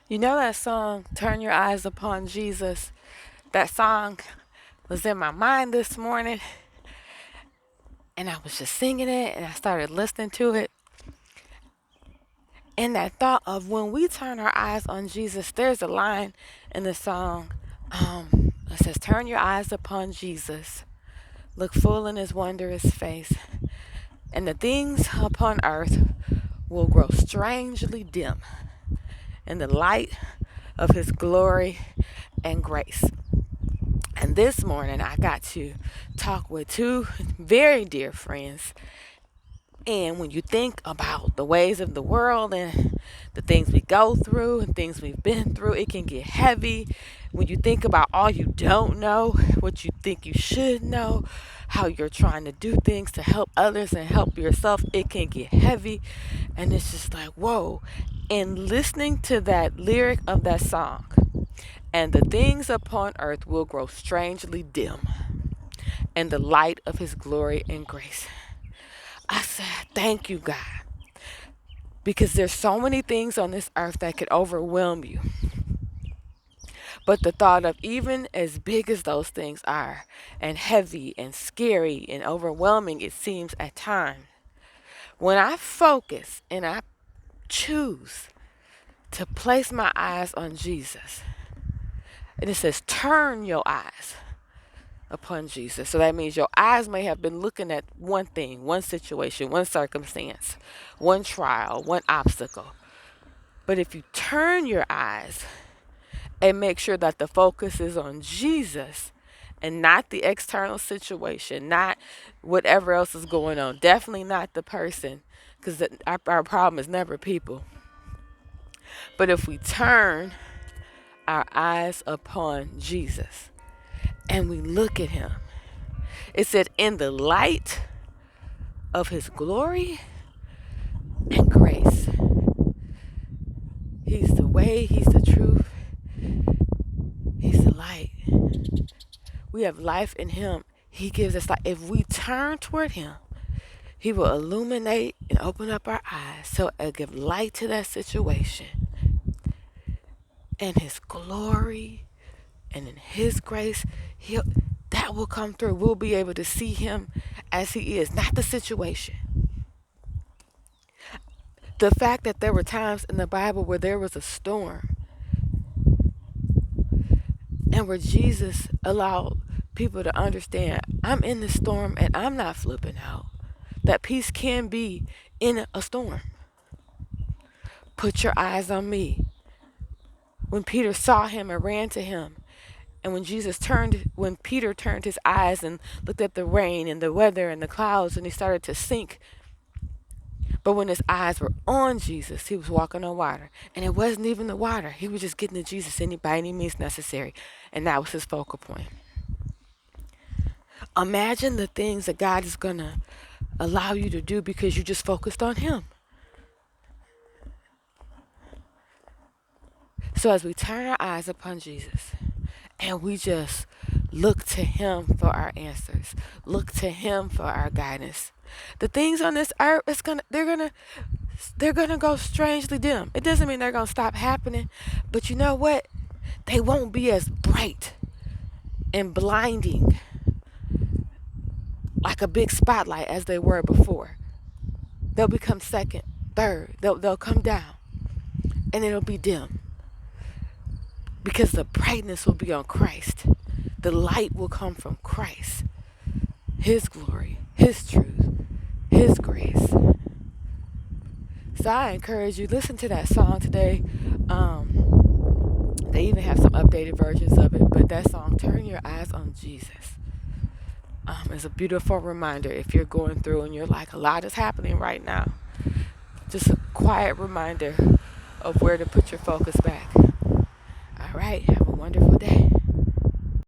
You know that song, Turn Your Eyes Upon Jesus? That song was in my mind this morning, and I was just singing it, and I started listening to it. And that thought of when we turn our eyes on Jesus, there's a line in the song. It says, Turn your eyes upon Jesus, look full in his wondrous face, and the things upon earth will grow strangely dim in the light of his glory and grace. And this morning, I got to talk with two very dear friends. And when you think about the ways of the world and the things we go through and things we've been through, it can get heavy. When you think about all you don't know, what you think you should know, how you're trying to do things to help others and help yourself, it can get heavy. And it's just like, whoa. And listening to that lyric of that song, and the things upon earth will grow strangely dim in the light of his glory and grace. I said, thank you, God. Because there's so many things on this earth that could overwhelm you. But the thought of even as big as those things are, and heavy and scary and overwhelming it seems at times, when I focus and I choose to place my eyes on Jesus, and it says, turn your eyes upon Jesus. So that means your eyes may have been looking at one thing, one situation, one circumstance, one trial, one obstacle. But if you turn your eyes and make sure that the focus is on Jesus and not the external situation, not whatever else is going on, definitely not the person, because our problem is never people. But if we turn our eyes upon Jesus and we look at him, it said, in the light of his glory and grace. He's the way, he's the truth, he's the light. We have life in him. He gives us life. If we turn toward him, he will illuminate and open up our eyes so it'll give light to that situation. And his glory and in his grace, that will come through. We'll be able to see him as he is, not the situation. The fact that there were times in the Bible where there was a storm and where Jesus allowed people to understand, I'm in the storm and I'm not flipping out. That peace can be in a storm. Put your eyes on me. When Peter saw him and ran to him, and when Peter turned his eyes and looked at the rain and the weather and the clouds and he started to sink, but when his eyes were on Jesus, he was walking on water. And it wasn't even the water. He was just getting to Jesus by any means necessary. And that was his focal point. Imagine the things that God is going to allow you to do because you just focused on him. So as we turn our eyes upon Jesus and we just look to him for our answers, look to him for our guidance, the things on this earth, they're gonna go strangely dim. It doesn't mean they're gonna stop happening, but you know what? They won't be as bright and blinding like a big spotlight as they were before. They'll become second, third. They'll come down, and it'll be dim because the brightness will be on Christ. The light will come from Christ, his glory, his truth, his grace. So I encourage you, listen to that song today. They even have some updated versions of it, but that song, Turn Your Eyes on Jesus, is a beautiful reminder if you're going through and you're like, a lot is happening right now. Just a quiet reminder of where to put your focus back. All right, have a wonderful day.